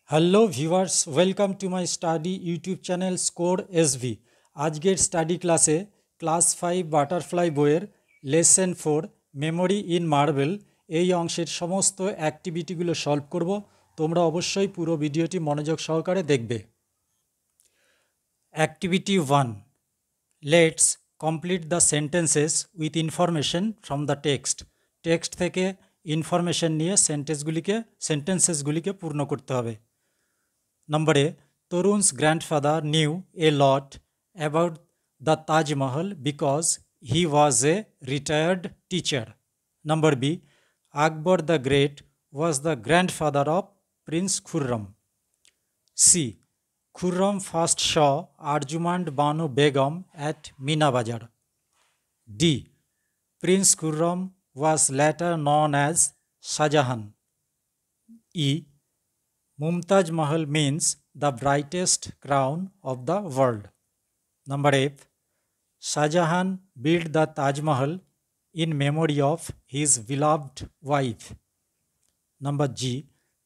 Hello viewers, welcome to my study YouTube channel score SV. আজকের study ক্লাসে class 5 butterfly বইয়ের lesson 4 memory in marble এই অংশের সমস্ত অ্যাক্টিভিটিগুলো সলভ করব। তোমরা অবশ্যই পুরো ভিডিওটি মনোযোগ সহকারে দেখবে। Activity 1, let's complete the sentences with information from the text. Text থেকে ইনফরমেশন নিয়ে সেন্টেন্সেসগুলিকে পূর্ণ করতে হবে। Number A, Torun's grandfather knew a lot about the Taj Mahal because he was a retired teacher. Number B, Akbar the Great was the grandfather of Prince Khurram. C, Khurram first saw Arjumand Banu Begum at Mina Bazar. D, Prince Khurram was later known as Shah Jahan. E, Mumtaz Mahal means the brightest crown of the world. Number 8, Shah Jahan built the Taj Mahal in memory of his beloved wife. Number G,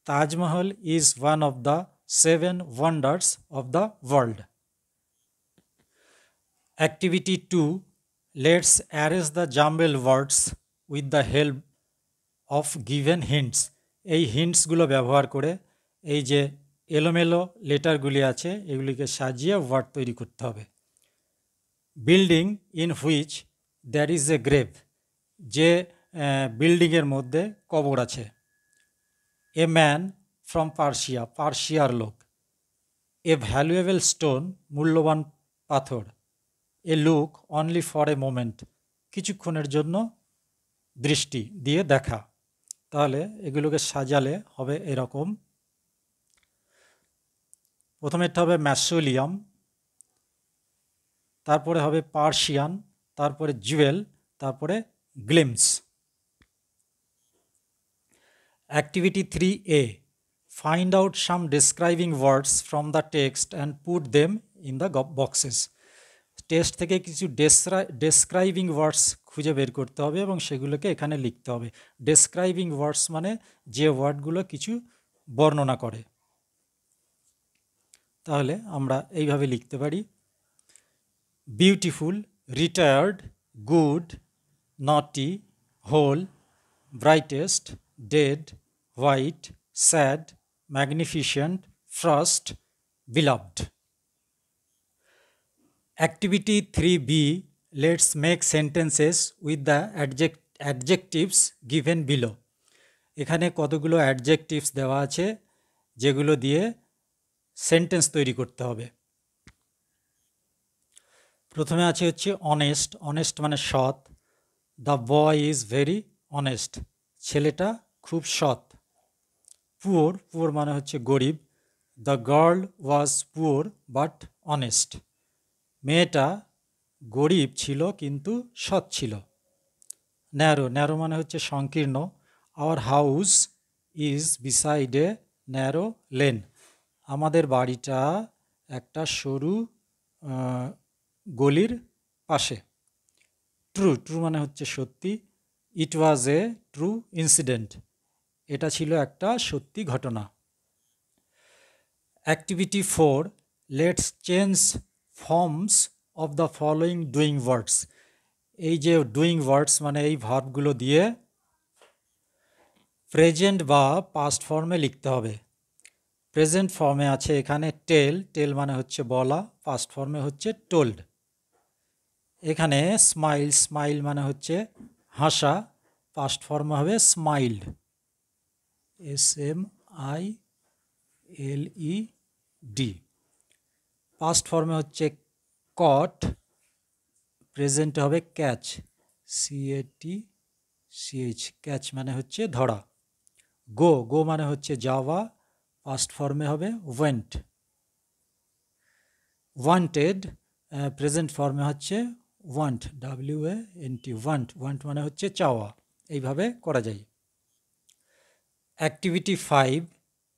Taj Mahal is one of the 7 wonders of the world. Activity 2, let's arrange the jumbled words with the help of given hints. এই হিন্টসগুলো ব্যবহার করে এই যে এলোমেলো লেটারগুলি আছে এগুলিকে সাজিয়ে word তৈরি করতে হবে। Building in which there is a grave, যে বিল্ডিংয়ের মধ্যে কবর আছে। এ ম্যান ফ্রম পার্সিয়া, পার্সিয়ার লোক। এ ভ্যালুয়েবল স্টোন, মূল্যবান পাথর। A look only for a moment, কিছুক্ষণের জন্য দৃষ্টি দিয়ে দেখা। তাহলে এগুলোকে সাজালে হবে এরকম। প্রথমেরটা হবে ম্যাসোলিয়াম, তারপরে হবে পার্সিয়ান, তারপরে জুয়েল, তারপরে glimpse. Activity 3A, find out some describing words from the text and put them in the boxes. Text থেকে কিছু ডেসক্রাইবিং ওয়ার্ডস খুঁজে বের করতে হবে এবং সেগুলোকে এখানে লিখতে হবে। ডেসক্রাইবিং ওয়ার্ডস মানে যে ওয়ার্ডগুলো কিছু বর্ণনা করে। তাহলে আমরা এইভাবে লিখতে পারি: beautiful, retired, good, naughty, whole, brightest, dead, white, sad, magnificent, first, beloved. Activity 3B, let's make sentences with the adjectives given below. এখানে কতগুলো অ্যাডজেক্টিভস দেওয়া আছে যেগুলো দিয়ে সেন্টেন্স তৈরি করতে হবে। প্রথমে আছে হচ্ছে অনেস্ট, অনেস্ট মানে সৎ। The boy is very honest, ছেলেটা খুব সৎ। পুওর, পুওর মানে হচ্ছে গরিব। The girl was poor but honest, মেয়েটা গরিব ছিল কিন্তু সৎ ছিল। ন্যারো, ন্যারো মানে হচ্ছে সংকীর্ণ। Our house is beside a narrow lane, আমাদের বাড়িটা একটা সরু গলির পাশে। ট্রু, ট্রু মানে হচ্ছে সত্যি। ইট ওয়াজ এ ট্রু ইনসিডেন্ট, এটা ছিল একটা সত্যি ঘটনা। Activity 4, let's change forms of the following doing ওয়ার্ডস। এই যে ডুইং ওয়ার্ডস মানে এই ভার্বগুলো দিয়ে প্রেজেন্ট বা পাস্ট ফর্মে লিখতে হবে। প্রেজেন্ট ফর্মে আছে এখানে টেল, টেল মানে হচ্ছে বলা, পাস্ট ফর্মে হচ্ছে টোল্ড। এখানে স্মাইল, স্মাইল মানে হচ্ছে হাসা, পাস্ট ফর্মে হবে স্মাইল্ড, SMILED। পাস্ট ফর্মে হচ্ছে কট, প্রেজেন্টে হবে ক্যাচ, CATCH, ক্যাচ মানে হচ্ছে ধরা। গো, গো মানে হচ্ছে যাওয়া, পাস্ট ফর্মে হবে ওয়েন্ট। ওয়ান্টেড, প্রেজেন্ট ফর্মে হচ্ছে ওয়ান্ট, WANT, ওয়ান্ট, ওয়ান্ট মানে হচ্ছে চাওয়া। এইভাবে করা যায়। Activity 5,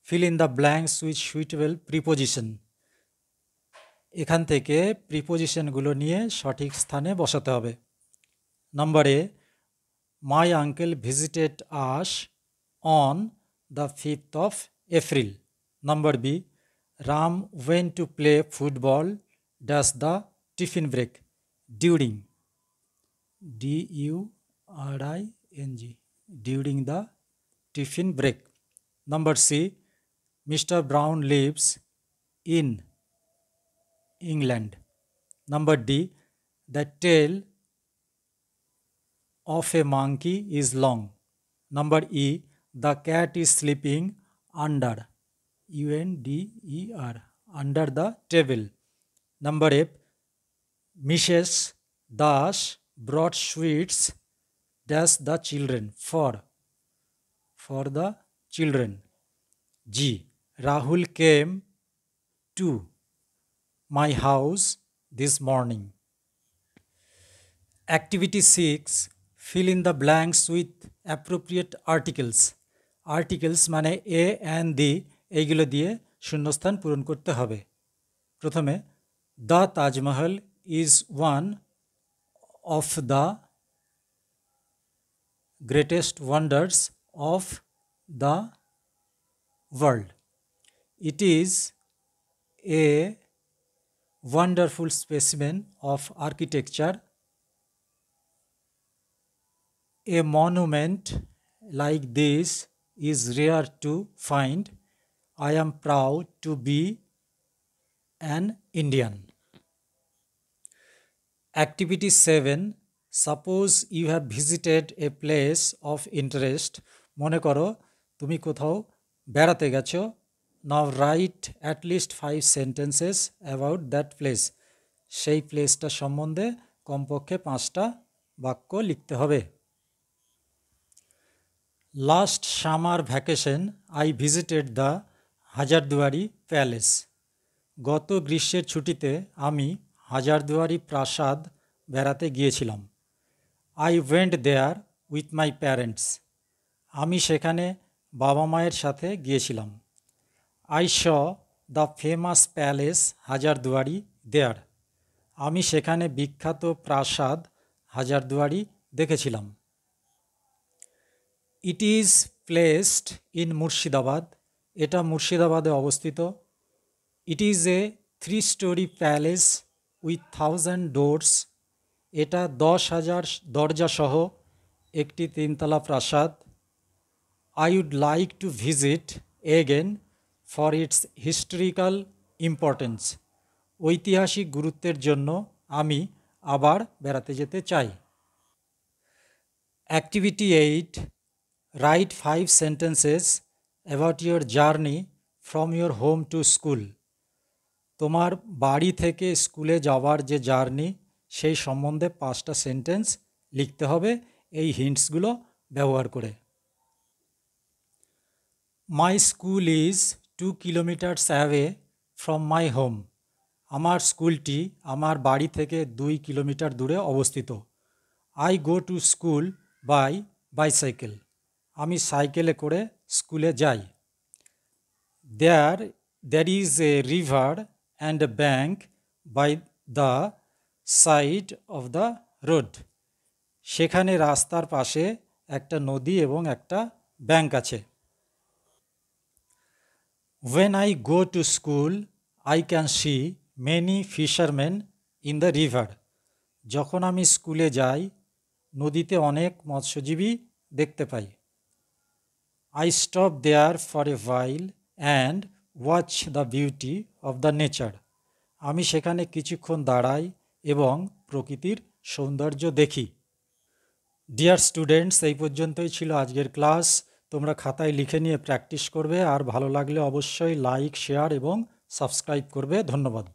fill in the blanks with suitable preposition. এখান থেকে প্রিপোজিশনগুলো নিয়ে সঠিক স্থানে বসাতে হবে। Number A, my uncle visited us on the 5th of April. Number B, Ram went to play football dash the tiffin break during DURING during the tiffin break. Number C, Mr. Brown lives in England. Number D, the tail of a monkey is long. Number E, the cat is sleeping under UNDER under the table. Number F, Mrs. Dash brought sweets dash the children for the children. G, Rahul came to my house this morning. Activity 6, fill in the blanks with appropriate articles. Articles মানে এ and the এইগুলো দিয়ে শূন্যস্থান পূরণ করতে হবে। প্রথমে, the Taj Mahal is one of the greatest wonders of the world. It is a wonderful specimen of architecture. A monument like this is rare to find. I am proud to be an Indian. Activity 7, suppose you have visited a place of interest. মনে করো তুমি কোথাও বেড়াতে গেছো। Now write at least 5 sentences about that place. সেই প্লেসটা সম্বন্ধে কমপক্ষে 5টা বাক্য লিখতে হবে। Last summer vacation I visited the Hazarduari palace. গত গ্রীষ্মের ছুটিতে আমি হাজারদুয়ারি প্রাসাদ বেড়াতে গিয়েছিলাম। I went there with my parents. আমি সেখানে বাবা মায়ের সাথে গিয়েছিলাম। I saw the famous palace Hazarduari there. আমি সেখানে বিখ্যাত প্রাসাদ হাজারদুয়ারি দেখেছিলাম। It is placed in Murshidabad. এটা মুর্শিদাবাদে অবস্থিত। It is a 3-story palace with 1000 doors. এটা 10,000 দরজা সহ একটি 3তলা প্রাসাদ। I would like to visit again for its historical importance. ঐতিহাসিক গুরুত্বের জন্য আমি আবার বেড়াতে যেতে চাই। Activity 8, write 5 sentences about your journey from your home to school. তোমার বাড়ি থেকে স্কুলে যাওয়ার যে জার্নি সেই সম্বন্ধে 5টা সেন্টেন্স লিখতে হবে এই হিন্টসগুলো ব্যবহার করে। My school is 2 kilometers away from my home. আমার স্কুলটি আমার বাড়ি থেকে 2 কিলোমিটার দূরে অবস্থিত। I go to school by bicycle. আমি সাইকেলে করে স্কুলে যাই। There is a river and a bank by the side of the road. সেখানে রাস্তার পাশে একটা নদী এবং একটা ব্যাংক আছে। When I go to school, I can see many fishermen in the river. যখন আমি স্কুলে যাই নদীতে অনেক মৎস্যজীবী দেখতে পাই। I stop there for a while and watch the beauty of the nature. আমি সেখানে কিছুক্ষণ দাঁড়াই এবং প্রকৃতির সৌন্দর্য দেখি। ডিয়ার স্টুডেন্টস, এই পর্যন্তই ছিল আজকের ক্লাস। তোমরা খাতায় লিখে নিয়ে প্র্যাকটিস করবে, আর ভালো লাগলে অবশ্যই লাইক, শেয়ার এবং সাবস্ক্রাইব করবে। ধন্যবাদ।